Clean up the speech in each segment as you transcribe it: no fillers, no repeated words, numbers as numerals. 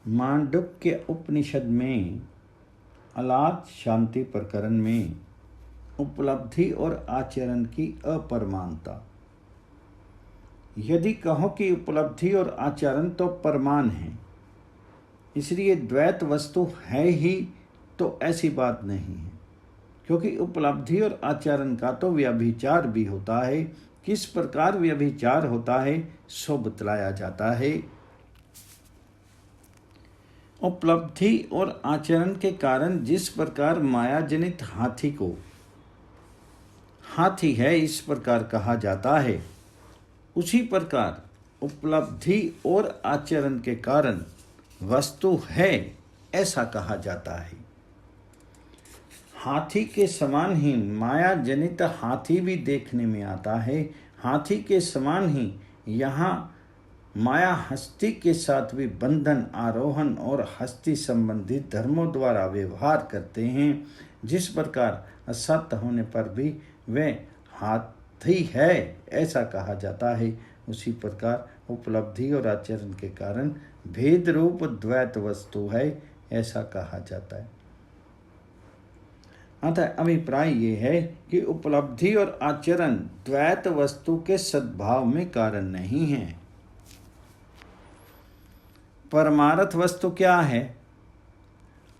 मांडुक्य उपनिषद में अलात शांति प्रकरण में उपलब्धि और आचरण की अपरमानता। यदि कहो कि उपलब्धि और आचरण तो परमान है, इसलिए द्वैत वस्तु है ही, तो ऐसी बात नहीं है, क्योंकि उपलब्धि और आचरण का तो व्यभिचार भी होता है। किस प्रकार व्यभिचार होता है सो बतलाया जाता है। उपलब्धि और आचरण के कारण जिस प्रकार माया जनित हाथी को हाथी है इस प्रकार कहा जाता है, उसी प्रकार उपलब्धि और आचरण के कारण वस्तु है ऐसा कहा जाता है। हाथी के समान ही माया जनित हाथी भी देखने में आता है। हाथी के समान ही यहाँ माया हस्ती के साथ भी बंधन, आरोहण और हस्ती संबंधित धर्मों द्वारा व्यवहार करते हैं। जिस प्रकार असत्य होने पर भी वह हाथी है ऐसा कहा जाता है, उसी प्रकार उपलब्धि और आचरण के कारण भेद रूप द्वैत वस्तु है ऐसा कहा जाता है। अतः अभिप्राय ये है कि उपलब्धि और आचरण द्वैत वस्तु के सद्भाव में कारण नहीं है। परमार्थ वस्तु क्या है?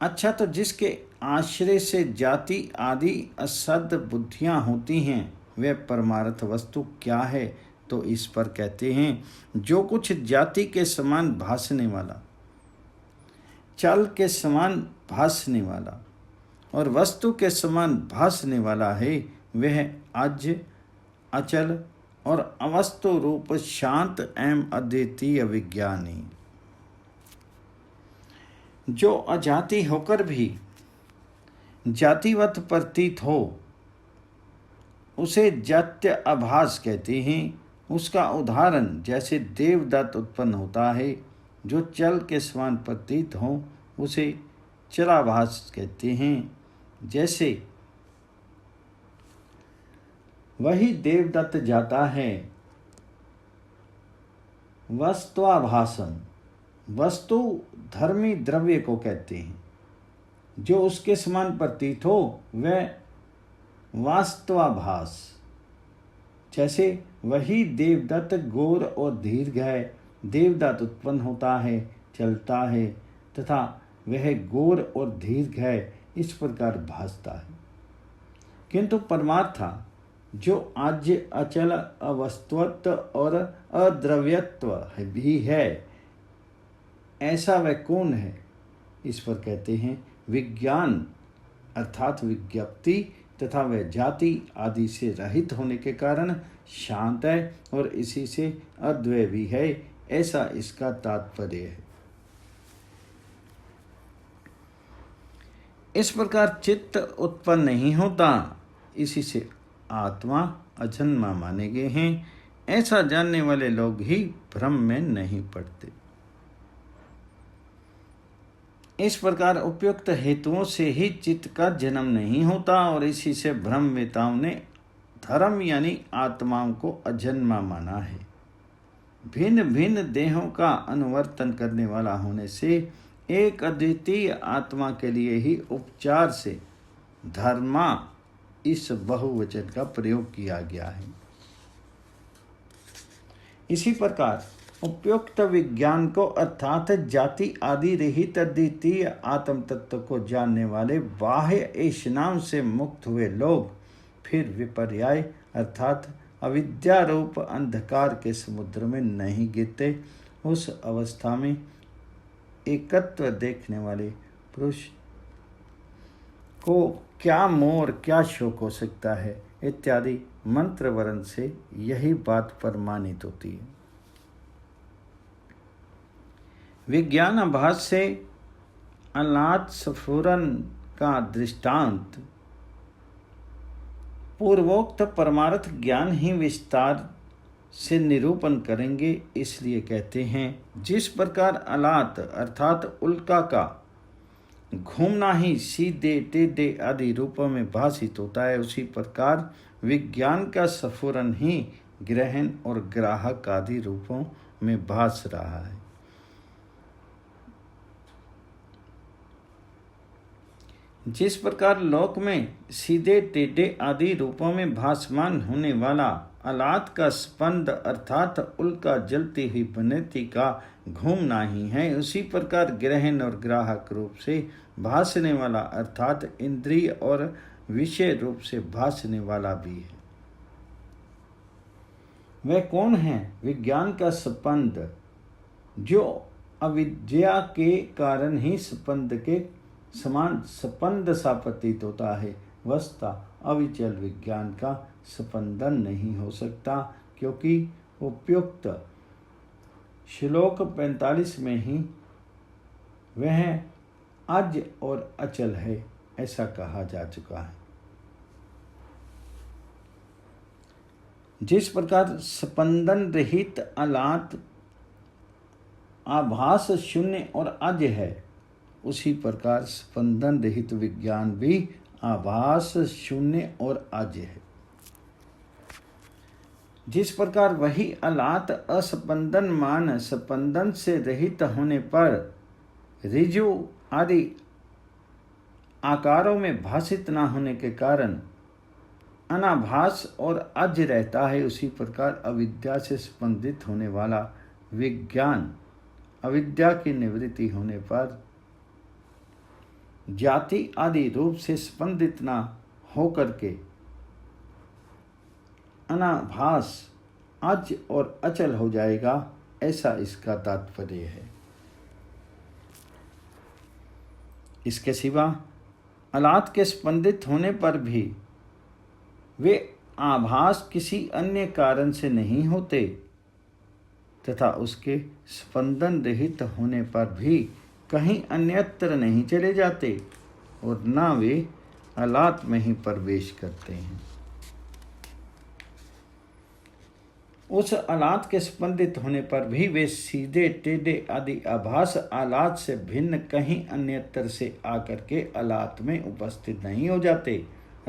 अच्छा, तो जिसके आश्रय से जाति आदि असद बुद्धियां होती हैं वह परमार्थ वस्तु क्या है? तो इस पर कहते हैं, जो कुछ जाति के समान भासने वाला, चल के समान भासने वाला और वस्तु के समान भासने वाला है, वह अज, अचल और अवस्तु रूप शांत एवं अद्वितीय विज्ञानी। जो अजाति होकर भी जातिवत प्रतीत हो उसे जात्य आभास कहते हैं। उसका उदाहरण जैसे देवदत्त उत्पन्न होता है, जो चल के समान प्रतीत हो उसे चलाभास कहते हैं। जैसे वही देवदत्त जाता है। वस्तुआभासम, वस्तु धर्मी द्रव्य को कहते हैं। जो उसके समान प्रतीत हो वह वास्तवाभास। जैसे वही देवदत्त गोर और दीर्घ है। देवदत्त उत्पन्न होता है, चलता है तथा वह गोर और दीर्घ है, इस प्रकार भासता है। किंतु परमार्था जो आज अचल, अवस्तुत्व और अद्रव्यत्व भी है, ऐसा वह कौन है? इस पर कहते हैं विज्ञान अर्थात विज्ञप्ति तथा वह जाति आदि से रहित होने के कारण शांत है और इसी से अद्वय भी है, ऐसा इसका तात्पर्य है। इस प्रकार चित्त उत्पन्न नहीं होता, इसी से आत्मा अजन्मा माने गए हैं। ऐसा जानने वाले लोग ही भ्रम में नहीं पड़ते। इस प्रकार उपयुक्त हेतुओं से ही चित्त का जन्म नहीं होता और इसी से भ्रमवेताओं ने धर्म यानी आत्माओं को अजन्मा माना है। भिन्न भिन्न देहों का अनुवर्तन करने वाला होने से एक अद्वितीय आत्मा के लिए ही उपचार से धर्मा इस बहुवचन का प्रयोग किया गया है। इसी प्रकार उपयुक्त विज्ञान को अर्थात जाति आदि रहित अद्वितीय आत्म तत्व को जानने वाले बाह्य ऐशनाओं से मुक्त हुए लोग फिर विपर्याय अर्थात अविद्या रूप अंधकार के समुद्र में नहीं गिरते। उस अवस्था में एकत्व देखने वाले पुरुष को क्या मोह और क्या शोक हो सकता है इत्यादि मंत्र वर्ण से यही बात प्रमाणित होती है। विज्ञान आभास से अलात स्फुरन का दृष्टांत पूर्वोक्त परमार्थ ज्ञान ही विस्तार से निरूपण करेंगे। इसलिए कहते हैं, जिस प्रकार अलात अर्थात उल्का का घूमना ही सीधे टेढ़े आदि रूपों में भाषित होता है, उसी प्रकार विज्ञान का स्फुरन ही ग्रहण और ग्राहक आदि रूपों में भास रहा है। जिस प्रकार लोक में सीधे टेढ़े आदि रूपों में भासमान होने वाला अलात का स्पंद अर्थात उल्का जलती हुई बनती का घूमना ही है, उसी प्रकार ग्रहण और ग्राहक रूप से भासने वाला अर्थात इंद्रिय और विषय रूप से भासने वाला भी है। वह कौन है? विज्ञान का स्पंद, जो अविद्या के कारण ही स्पंद के समान स्पंद सा प्रतीत होता है। वस्तुतः अविचल विज्ञान का स्पंदन नहीं हो सकता, क्योंकि उपयुक्त श्लोक 45 में ही वह अज और अचल है, ऐसा कहा जा चुका है। जिस प्रकार स्पंदन रहित अलात आभास शून्य और अज है, उसी प्रकार स्पंदन रहित विज्ञान भी आभास शून्य और अज है। जिस प्रकार वही अलात अस्पंदन मान स्पंदन से रहित होने पर ऋजु आदि आकारों में भाषित न होने के कारण अनाभास और अज रहता है, उसी प्रकार अविद्या से स्पंदित होने वाला विज्ञान अविद्या की निवृत्ति होने पर जाति आदि रूप से स्पंदित न होकर के अनाभास अज और अचल हो जाएगा, ऐसा इसका तात्पर्य है। इसके सिवा अलात के स्पंदित होने पर भी वे आभास किसी अन्य कारण से नहीं होते तथा उसके स्पंदन रहित होने पर भी कहीं अन्यत्र नहीं चले जाते और न वे अलात में ही प्रवेश करते हैं। उस अलात के स्पंदित होने पर भी वे सीधे टेढ़े आदि आभास आलात से भिन्न कहीं अन्यत्र से आकर के अलात में उपस्थित नहीं हो जाते,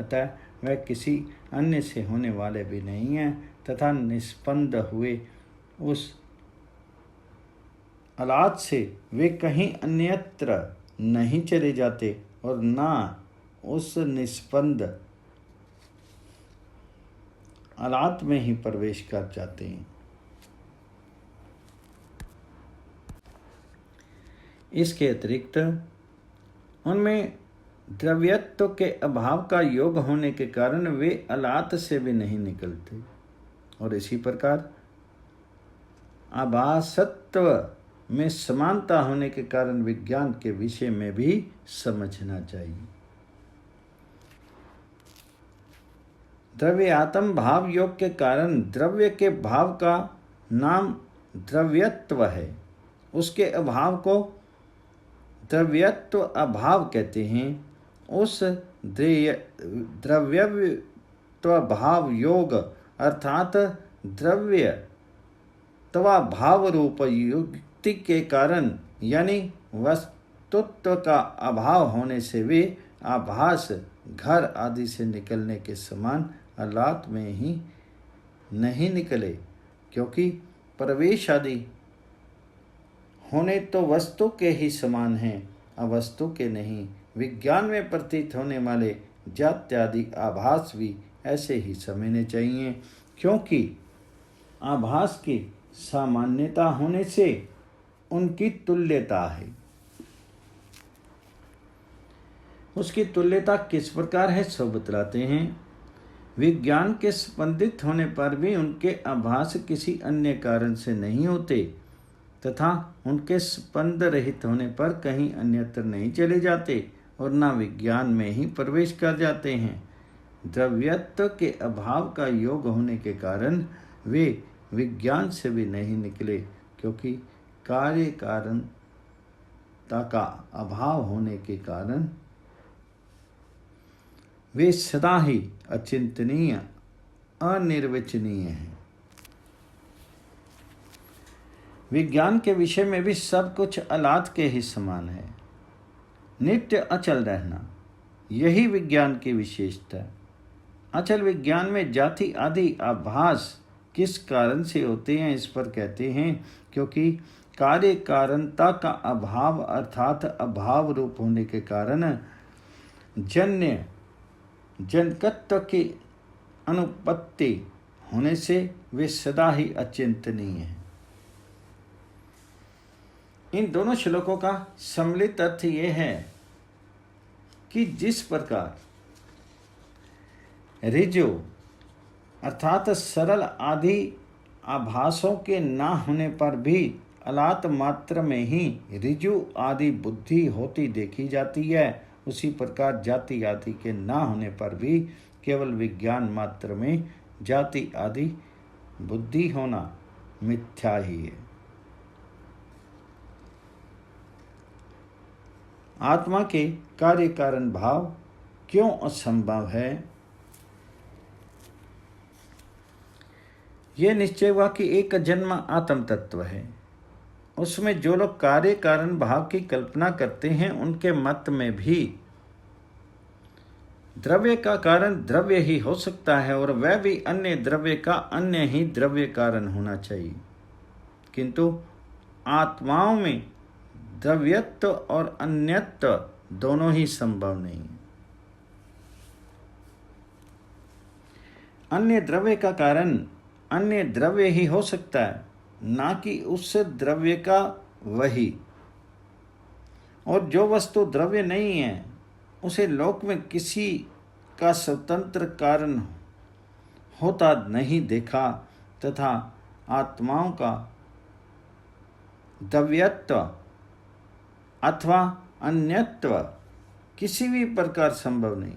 अतः वह किसी अन्य से होने वाले भी नहीं हैं तथा निस्पंद हुए उस अलात से वे कहीं अन्यत्र नहीं चले जाते और ना उस निस्पंद अलात में ही प्रवेश कर जाते हैं। इसके अतिरिक्त उनमें द्रव्यत्व के अभाव का योग होने के कारण वे अलात से भी नहीं निकलते और इसी प्रकार आभासत्व में समानता होने के कारण विज्ञान के विषय में भी समझना चाहिए। द्रव्यात्म भाव योग के कारण द्रव्य के भाव का नाम द्रव्यत्व है, उसके अभाव को द्रव्यत्व अभाव कहते हैं। उस द्रव्यत्व भाव योग अर्थात द्रव्य तवा भाव रूप युक्ति के कारण यानी वस्तुत्व का अभाव होने से वे आभास घर आदि से निकलने के समान अलात में ही नहीं निकले, क्योंकि प्रवेश आदि होने तो वस्तु के ही समान हैं, अवस्तु के नहीं। विज्ञान में प्रतीत होने वाले जात्यादि आभास भी ऐसे ही समझने चाहिए, क्योंकि आभास की सामान्यता होने से उनकी तुल्यता है। उसकी तुल्यता किस प्रकार है सो बतलाते हैं। विज्ञान के स्पंदित होने पर भी उनके आभास किसी अन्य कारण से नहीं होते तथा उनके स्पंद रहित होने पर कहीं अन्यत्र नहीं चले जाते और न विज्ञान में ही प्रवेश कर जाते हैं। द्रव्यत्व के अभाव का योग होने के कारण वे विज्ञान से भी नहीं निकले, क्योंकि कार्य कारणता का अभाव होने के कारण वे सदा ही अचिंतनीय अनिर्वचनीय हैं। विज्ञान के विषय में भी सब कुछ अलात के ही समान है, नित्य अचल रहना, यही विज्ञान की विशेषता है। अचल विज्ञान में जाति आदि आभास किस कारण से होते हैं इस पर कहते हैं, क्योंकि कार्य कारणता का अभाव अर्थात अभाव रूप होने के कारण जन्य जनकत्व की अनुपत्ति होने से वे सदा ही अचिंतनीय हैं। इन दोनों श्लोकों का सम्मिलित अर्थ यह है कि जिस प्रकार ऋजु अर्थात सरल आदि आभासों के ना होने पर भी अलात मात्र में ही ऋजु आदि बुद्धि होती देखी जाती है, उसी प्रकार जाति आदि के ना होने पर भी केवल विज्ञान मात्र में जाति आदि बुद्धि होना मिथ्या ही है। आत्मा के कार्य कारण भाव क्यों असंभव है? यह निश्चय हुआ कि एक जन्म आत्म तत्व है। उसमें जो लोग कार्य कारण भाव की कल्पना करते हैं, उनके मत में भी द्रव्य का कारण द्रव्य ही हो सकता है और वह भी अन्य द्रव्य का अन्य ही द्रव्य कारण होना चाहिए। किंतु आत्माओं में द्रव्यत्व और अन्यत्व दोनों ही संभव नहीं। अन्य द्रव्य का कारण अन्य द्रव्य ही हो सकता है, ना कि उस द्रव्य का वही। और जो वस्तु द्रव्य नहीं है, उसे लोक में किसी का स्वतंत्र कारण होता नहीं देखा, तथा आत्माओं का द्रव्यत्व अथवा अन्यत्व किसी भी प्रकार संभव नहीं,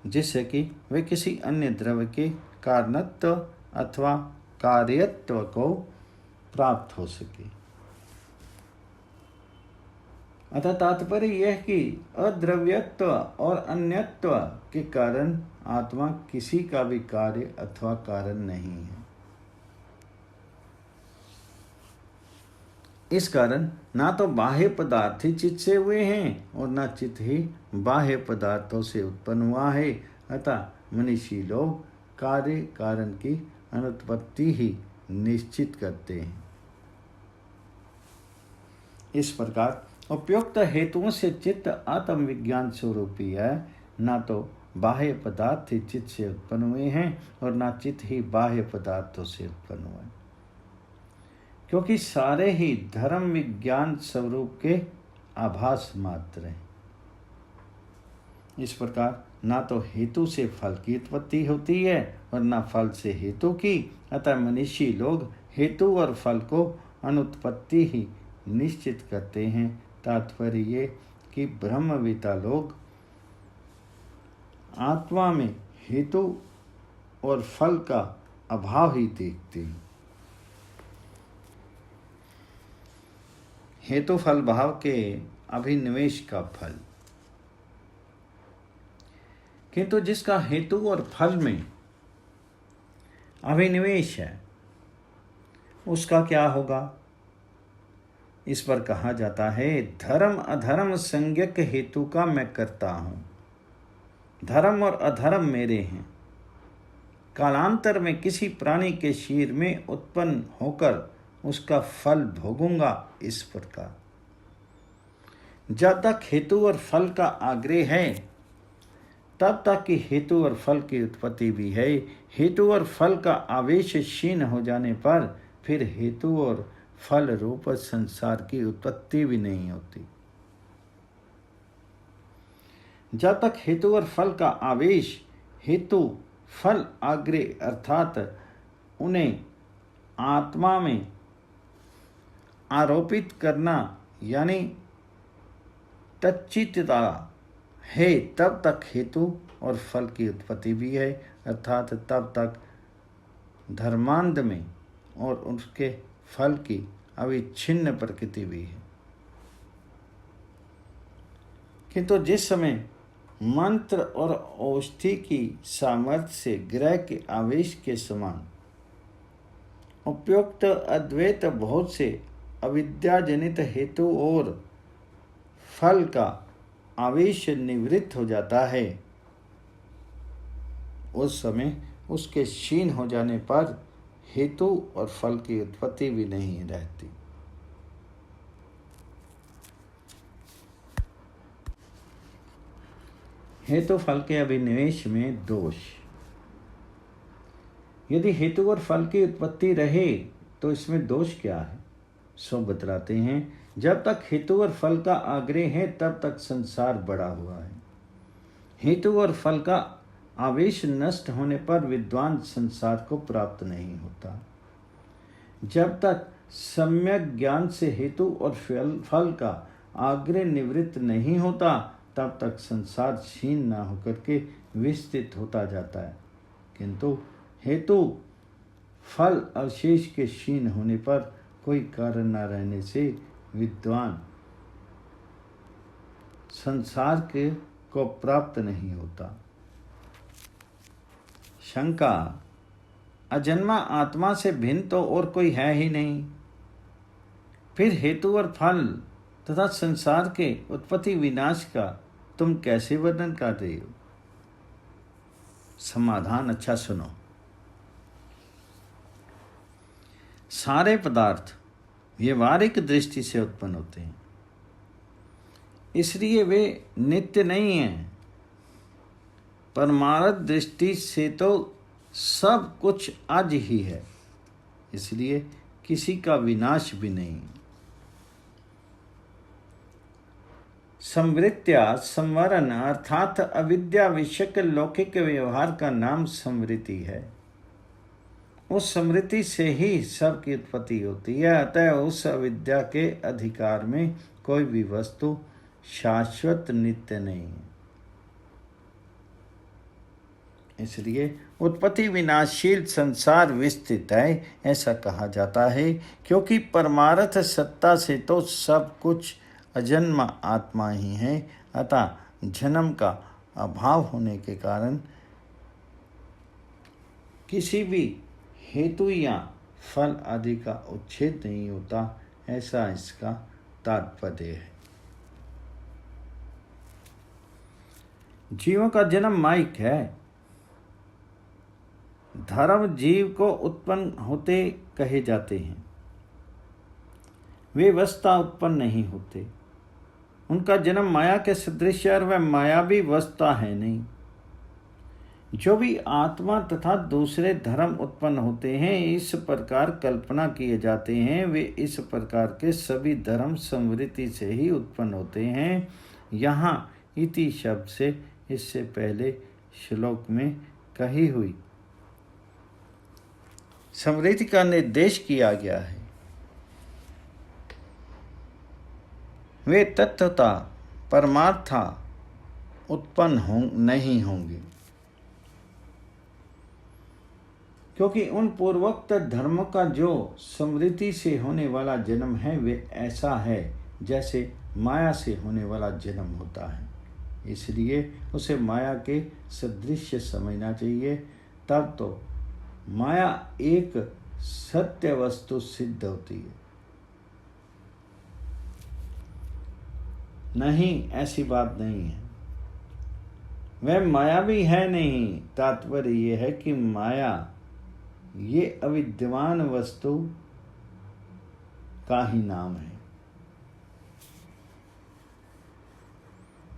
जिससे कि वे किसी अन्य द्रव्य के कारणत्व अथवा कार्यत्व को प्राप्त हो सके। अतः तात्पर्य यह कि अद्रव्यत्व और अन्यत्व के कारण आत्मा किसी का भी कार्य अथवा कारण नहीं है। इस कारण ना तो बाह्य पदार्थ ही चित्त से हुए हैं और ना चित्त ही बाह्य पदार्थों से उत्पन्न हुआ है। अतः मनीषी लोग कार्य कारण की अनुत्पत्ति ही निश्चित करते हैं। इस प्रकार उपयुक्त हेतुओं से चित्त आत्मविज्ञान स्वरूपी है। ना तो बाह्य पदार्थ ही चित्त से उत्पन्न हुए हैं और ना चित्त ही बाह्य पदार्थों से उत्पन्न हुआ है, क्योंकि सारे ही धर्म विज्ञान स्वरूप के आभास मात्र हैं। इस प्रकार ना तो हेतु से फल की उत्पत्ति होती है और ना फल से हेतु की। अतः मनीषी लोग हेतु और फल को अनुत्पत्ति ही निश्चित करते हैं। तात्पर्य ये कि ब्रह्मविता लोग आत्मा में हेतु और फल का अभाव ही देखते हैं। हेतु फल भाव के अभिनिवेश का फल। किंतु जिसका हेतु और फल में अभिनिवेश है, उसका क्या होगा? इस पर कहा जाता है, धर्म अधर्म संज्ञक हेतु का मैं करता हूं, धर्म और अधर्म मेरे हैं। कालांतर में किसी प्राणी के शरीर में उत्पन्न होकर उसका फल भोगूंगा। इस प्रकार जब तक हेतु और फल का आग्रह है, तब तक कि हेतु और फल की उत्पत्ति भी है। हेतु और फल का आवेश क्षीण हो जाने पर फिर हेतु और फल रूप संसार की उत्पत्ति भी नहीं होती। जब तक हेतु और फल का आवेश, हेतु फल आग्रह अर्थात उन्हें आत्मा में आरोपित करना यानी तच्चितता है, तब तक हेतु और फल की उत्पत्ति भी है। अर्थात तब तक धर्मांध में और उसके फल की अविच्छिन्न प्रकृति भी है। किंतु जिस समय मंत्र और औषधि की सामर्थ्य से ग्रह के आवेश के समान उपयुक्त अद्वैत बहुत से अविद्याजनित हेतु और फल का आवेश निवृत्त हो जाता है, उस समय उसके क्षीण हो जाने पर हेतु और फल की उत्पत्ति भी नहीं रहती। हेतु फल के अभिनिवेश में दोष। यदि हेतु और फल की उत्पत्ति रहे तो इसमें दोष क्या है? सो बतलाते हैं, जब तक हेतु और फल का आग्रह है तब तक संसार बड़ा हुआ है। हेतु और फल का आवेश नष्ट होने पर विद्वान संसार को प्राप्त नहीं होता। जब तक सम्यक ज्ञान से हेतु और फल का आग्रह निवृत्त नहीं होता तब तक संसार क्षीण न होकर के विस्तृत होता जाता है, किंतु हेतु फल अवशेष के क्षीण होने पर कोई कारण न रहने से विद्वान संसार के को प्राप्त नहीं होता। शंका, अजन्मा आत्मा से भिन्न तो और कोई है ही नहीं, फिर हेतु और फल तथा संसार के उत्पत्ति विनाश का तुम कैसे वर्णन कर रहे हो? समाधान अच्छा सुनो। सारे पदार्थ व्यवहारिक दृष्टि से उत्पन्न होते हैं, इसलिए वे नित्य नहीं हैं। परमार्थ दृष्टि से तो सब कुछ आज ही है, इसलिए किसी का विनाश भी नहीं। संवृत्त्या संवरण अर्थात अविद्या विषयक लौकिक व्यवहार का नाम संवृत्ति है। उस समृद्धि से ही सब की उत्पत्ति होती है, अतः उस अविद्या के अधिकार में कोई भी वस्तु शाश्वत नित्य नहीं है। इसलिए उत्पत्ति विनाशशील संसार विस्तृत है ऐसा कहा जाता है, क्योंकि परमार्थ सत्ता से तो सब कुछ अजन्मा आत्मा ही है। अतः जन्म का अभाव होने के कारण किसी भी हेतु या फल आदि का उच्छेद नहीं होता, ऐसा इसका तात्पर्य है। जीवों का जन्म माइक है। धर्म जीव को उत्पन्न होते कहे जाते हैं, वे वस्तुतः उत्पन्न नहीं होते। उनका जन्म माया के सदृश और वह माया भी वस्तुतः है नहीं। जो भी आत्मा तथा दूसरे धर्म उत्पन्न होते हैं, इस प्रकार कल्पना किए जाते हैं, वे इस प्रकार के सभी धर्म संवृत्ति से ही उत्पन्न होते हैं। यहाँ इति शब्द से इससे पहले श्लोक में कही हुई समृद्धि का निर्देश किया गया है। वे तत्वता परमार्था उत्पन्न नहीं होंगे, क्योंकि उन पूर्वोक्त धर्मों का जो समृद्धि से होने वाला जन्म है वे ऐसा है जैसे माया से होने वाला जन्म होता है। इसलिए उसे माया के सदृश समझना चाहिए, तब तो माया एक सत्य वस्तु सिद्ध होती है। नहीं, ऐसी बात नहीं है। वह माया भी है नहीं। तात्पर्य यह है कि माया ये अविद्यमान वस्तु का ही नाम है।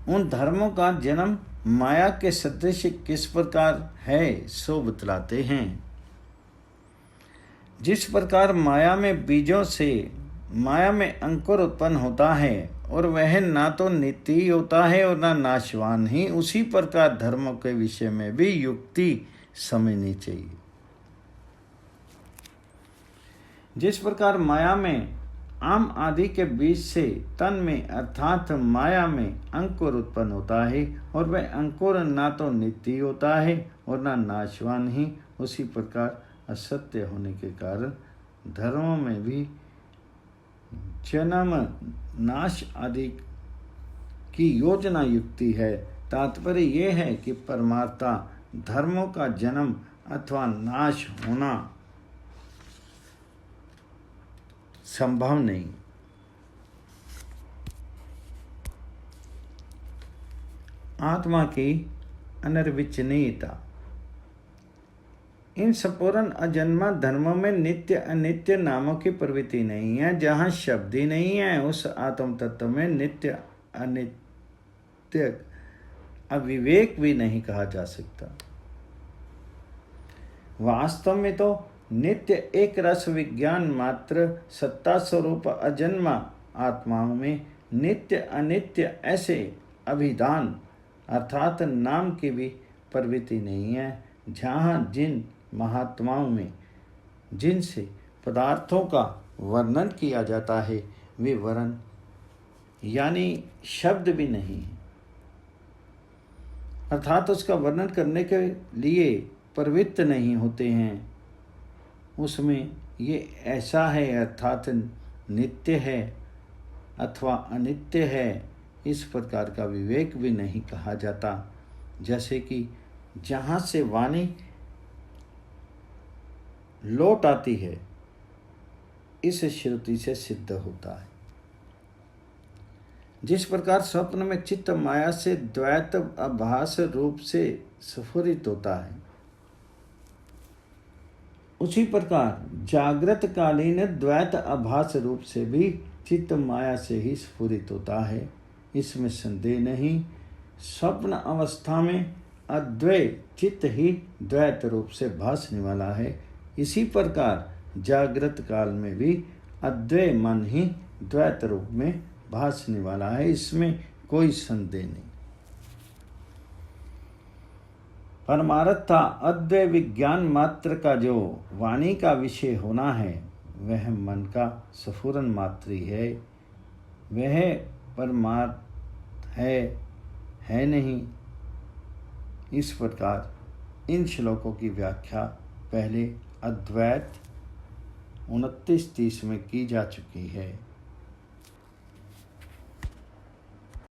उन धर्मों का जन्म माया के सदृश किस प्रकार है सो बतलाते हैं। जिस प्रकार माया में बीजों से माया में अंकुर उत्पन्न होता है और वह ना तो नित्य ही होता है और ना नाशवान ही, उसी प्रकार धर्मों के विषय में भी युक्ति समझनी चाहिए। जिस प्रकार माया में आम आदि के बीज से तन में अर्थात माया में अंकुर उत्पन्न होता है और वह अंकुर ना तो नित्य होता है और ना नाशवान ही, उसी प्रकार असत्य होने के कारण धर्मों में भी जन्म नाश आदि की योजना युक्ति है। तात्पर्य यह है कि परमार्था धर्मों का जन्म अथवा नाश होना संभव नहीं। आत्मा की अनिर्वचनीयता। इन संपूर्ण अजन्मा धर्मों में नित्य अनित्य नामों की प्रवृत्ति नहीं है। जहाँ शब्द ही नहीं है, उस आत्म तत्व में नित्य अनित्य अविवेक भी नहीं कहा जा सकता। वास्तव में तो नित्य एक रस विज्ञान मात्र सत्ता स्वरूप अजन्मा आत्माओं में नित्य अनित्य ऐसे अभिधान अर्थात नाम की भी प्रवृत्ति नहीं है, जहाँ जिन महात्माओं में जिनसे पदार्थों का वर्णन किया जाता है वे वर्ण यानी शब्द भी नहीं है, अर्थात उसका वर्णन करने के लिए प्रवृत्त नहीं होते हैं। उसमें ये ऐसा है अर्थात नित्य है अथवा अनित्य है, इस प्रकार का विवेक भी नहीं कहा जाता। जैसे कि जहाँ से वाणी लौट आती है, इस श्रुति से सिद्ध होता है। जिस प्रकार स्वप्न में चित्त माया से द्वैत आभास रूप से स्फुरित होता है, उसी प्रकार जागृत कालीन द्वैत आभास रूप से भी चित्त माया से ही स्फुरित होता है, इसमें संदेह नहीं। स्वप्न अवस्था में अद्वैय चित्त ही द्वैत रूप से भासने वाला है, इसी प्रकार जागृत काल में भी अद्वैय मन ही द्वैत रूप में भासने वाला है, इसमें कोई संदेह नहीं। परमार्था अद्वैय विज्ञान मात्र का जो वाणी का विषय होना है, वह मन का स्फुरन मात्र ही है, वह परमार्थ है नहीं। इस प्रकार इन श्लोकों की व्याख्या पहले अद्वैत 29-30 में की जा चुकी है।